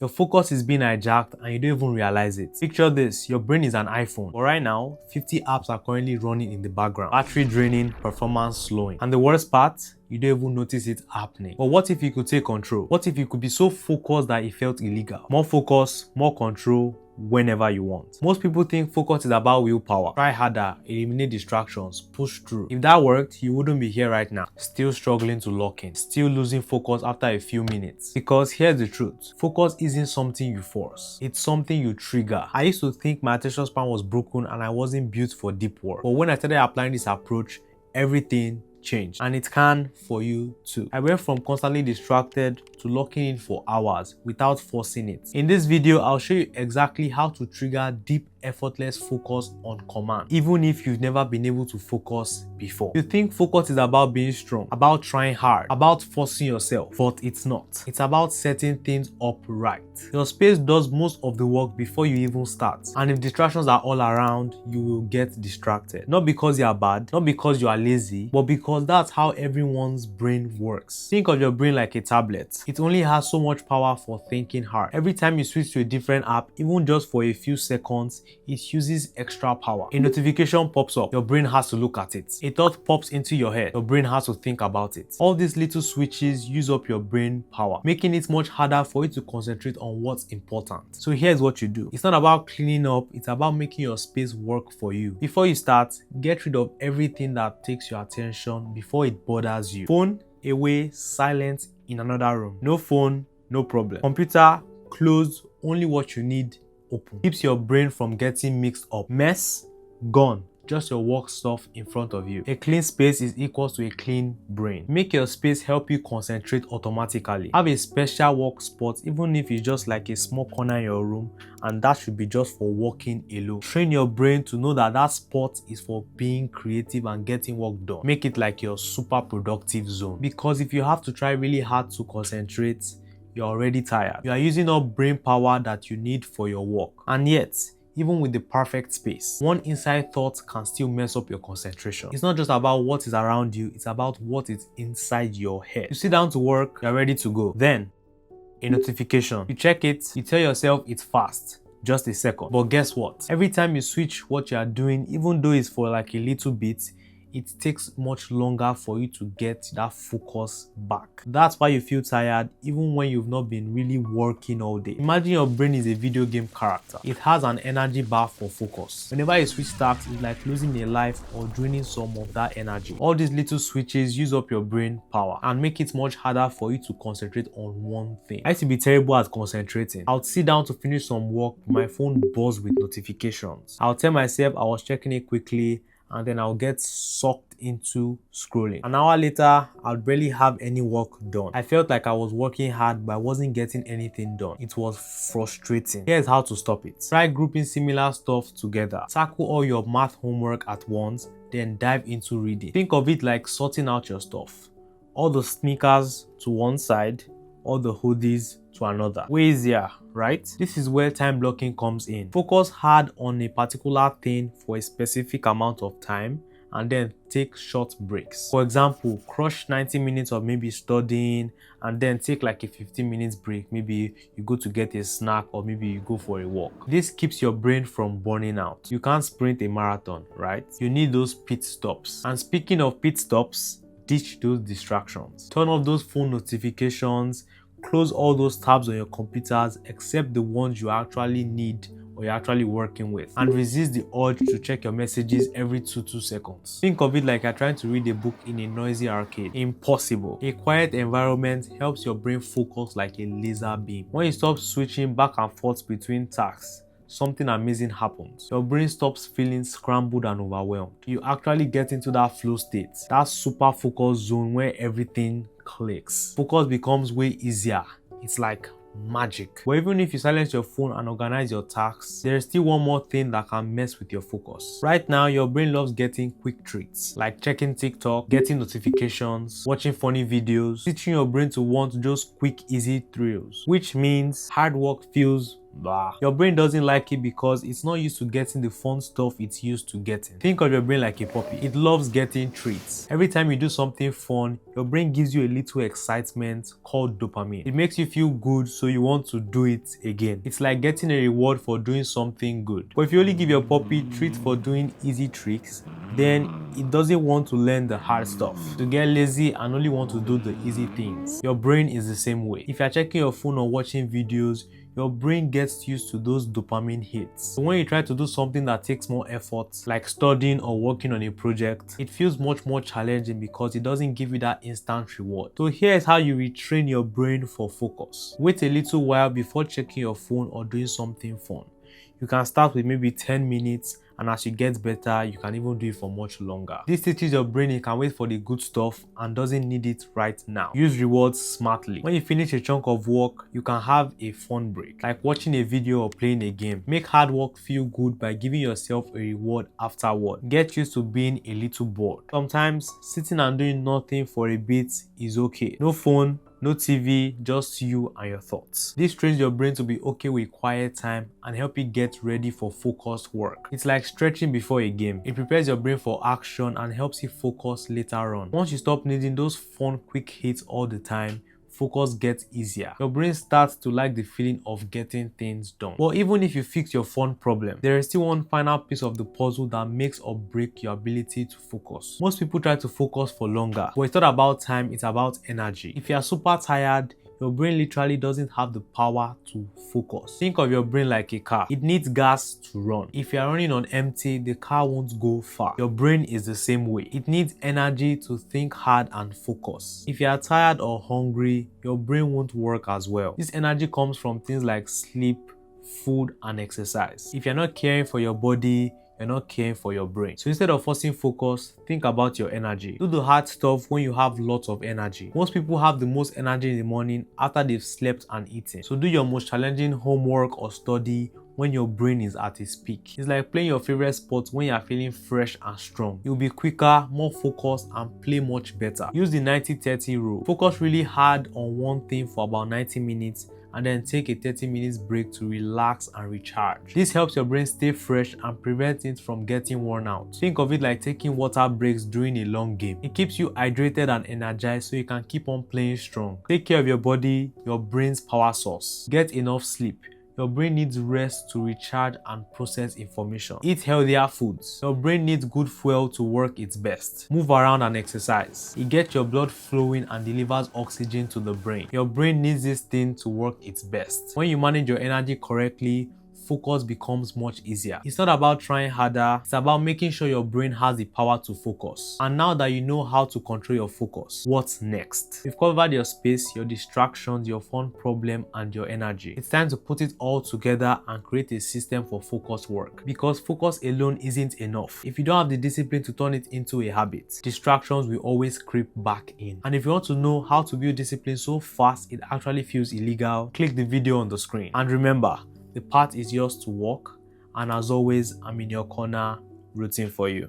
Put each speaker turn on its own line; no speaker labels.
Your focus is being hijacked and you don't even realize it. Picture this, your brain is an iPhone, but right now, 50 apps are currently running in the background. Battery draining, performance slowing. And the worst part, you don't even notice it happening. But what if you could take control? What if you could be so focused that it felt illegal? More focus, more control, whenever you want. Most people think focus is about willpower. Try harder, eliminate distractions, push through. If that worked, you wouldn't be here right now, still struggling to lock in, still losing focus after a few minutes. Because here's the truth, focus isn't something you force, it's something you trigger. I used to think my attention span was broken and I wasn't built for deep work. But when I started applying this approach, everything changed, and it can for you too. I went from constantly distracted to locking in for hours without forcing it. In this video, I'll show you exactly how to trigger deep, effortless focus on command, even if you've never been able to focus before. You think focus is about being strong, about trying hard, about forcing yourself, but it's not. It's about setting things up right. Your space does most of the work before you even start, and if distractions are all around, you will get distracted. Not because you are bad, not because you are lazy, but because that's how everyone's brain works. Think of your brain like a tablet. It only has so much power for thinking hard. Every time you switch to a different app, even just for a few seconds, it uses extra power. A notification pops up, your brain has to look at it. A thought pops into your head, your brain has to think about it. All these little switches use up your brain power, making it much harder for you to concentrate on what's important. So here's what you do. It's not about cleaning up, it's about making your space work for you. Before you start, get rid of everything that takes your attention before it bothers you. Phone away, silent in another room. No phone, no problem. Computer closed, only what you need open. Keeps your brain from getting mixed up. Mess gone. Just your work stuff in front of you. A clean space is equal to a clean brain. Make your space help you concentrate automatically. Have a special work spot, even if it's just like a small corner in your room, and that should be just for working alone. Train your brain to know that that spot is for being creative and getting work done. Make it like your super productive zone. Because if you have to try really hard to concentrate, you're already tired. You are using up brain power that you need for your work. And yet, even with the perfect space, one inside thought can still mess up your concentration. It's not just about what is around you, it's about what is inside your head. You sit down to work, you're ready to go. Then, a notification. You check it, you tell yourself it's fast. Just a second. But guess what? Every time you switch what you are doing, even though it's for like a little bit, it takes much longer for you to get that focus back. That's why you feel tired even when you've not been really working all day. Imagine your brain is a video game character. It has an energy bar for focus. Whenever you switch tasks, it's like losing a life or draining some of that energy. All these little switches use up your brain power and make it much harder for you to concentrate on one thing. I used to be terrible at concentrating. I would sit down to finish some work, my phone buzzed with notifications. I'll tell myself I was checking it quickly, and then I'll get sucked into scrolling. An hour later, I'll barely have any work done. I felt like I was working hard, but I wasn't getting anything done. It was frustrating. Here's how to stop it. Try grouping similar stuff together. Tackle all your math homework at once, then dive into reading. Think of it like sorting out your stuff. All the sneakers to one side, all the hoodies to another. Way easier, right? This is where time blocking comes in. Focus hard on a particular thing for a specific amount of time and then take short breaks. For example, crush 90 minutes of maybe studying and then take like a 15 minutes break. Maybe you go to get a snack or maybe you go for a walk. This keeps your brain from burning out. You can't sprint a marathon, right? You need those pit stops. And speaking of pit stops, ditch those distractions. Turn off those phone notifications. Close all those tabs on your computers except the ones you actually need or you're actually working with, and resist the urge to check your messages every 2 seconds. Think of it like you're trying to read a book in a noisy arcade. Impossible. A quiet environment helps your brain focus like a laser beam. When you stop switching back and forth between tasks, something amazing happens. Your brain stops feeling scrambled and overwhelmed. You actually get into that flow state, that super focus zone where everything clicks. Focus becomes way easier. It's like magic. But even if you silence your phone and organize your tasks, there is still one more thing that can mess with your focus. Right now, your brain loves getting quick treats, like checking TikTok, getting notifications, watching funny videos, teaching your brain to want just quick, easy thrills, which means hard work feels Blah. Your brain doesn't like it because it's not used to getting the fun stuff it's used to getting. Think of your brain like a puppy. It loves getting treats. Every time you do something fun, your brain gives you a little excitement called dopamine. It makes you feel good, so you want to do it again. It's like getting a reward for doing something good. But if you only give your puppy treats for doing easy tricks, then it doesn't want to learn the hard stuff. To get lazy and only want to do the easy things. Your brain is the same way. If you're checking your phone or watching videos, your brain gets used to those dopamine hits. So when you try to do something that takes more effort, like studying or working on a project, it feels much more challenging because it doesn't give you that instant reward. So here's how you retrain your brain for focus. Wait a little while before checking your phone or doing something fun. You can start with maybe 10 minutes, and as you get better, you can even do it for much longer. This teaches your brain it can wait for the good stuff and doesn't need it right now. Use rewards smartly. When you finish a chunk of work, you can have a fun break, like watching a video or playing a game. Make hard work feel good by giving yourself a reward afterward. Get used to being a little bored. Sometimes, sitting and doing nothing for a bit is okay. No phone, no TV, just you and your thoughts. This trains your brain to be okay with quiet time and help you get ready for focused work. It's like stretching before a game. It prepares your brain for action and helps you focus later on. Once you stop needing those fun quick hits all the time, focus gets easier. Your brain starts to like the feeling of getting things done. But even if you fix your phone problem, there is still one final piece of the puzzle that makes or break your ability to focus. Most people try to focus for longer, but it's not about time, it's about energy. If you are super tired, your brain literally doesn't have the power to focus. Think of your brain like a car. It needs gas to run. If you are running on empty, the car won't go far. Your brain is the same way. It needs energy to think hard and focus. If you are tired or hungry, your brain won't work as well. This energy comes from things like sleep, food, and exercise. If you're not caring for your body, you're not caring for your brain. So instead of forcing focus, think about your energy. Do the hard stuff when you have lots of energy. Most people have the most energy in the morning after they've slept and eaten. So do your most challenging homework or study when your brain is at its peak. It's like playing your favorite sport when you are feeling fresh and strong. You'll be quicker, more focused, and play much better. Use the 90-30 rule. Focus really hard on one thing for about 90 minutes and then take a 30 minutes break to relax and recharge. This helps your brain stay fresh and prevents it from getting worn out. Think of it like taking water breaks during a long game. It keeps you hydrated and energized so you can keep on playing strong. Take care of your body, your brain's power source. Get enough sleep. Your brain needs rest to recharge and process information. Eat healthier foods. Your brain needs good fuel to work its best. Move around and exercise. It gets your blood flowing and delivers oxygen to the brain. Your brain needs this thing to work its best. When you manage your energy correctly, focus becomes much easier. It's not about trying harder, it's about making sure your brain has the power to focus. And now that you know how to control your focus, what's next? We've covered your space, your distractions, your fun problem, and your energy. It's time to put it all together and create a system for focused work. Because focus alone isn't enough. If you don't have the discipline to turn it into a habit, distractions will always creep back in. And if you want to know how to build discipline so fast it actually feels illegal, click the video on the screen. And remember, the path is yours to walk, and as always, I'm in your corner rooting for you.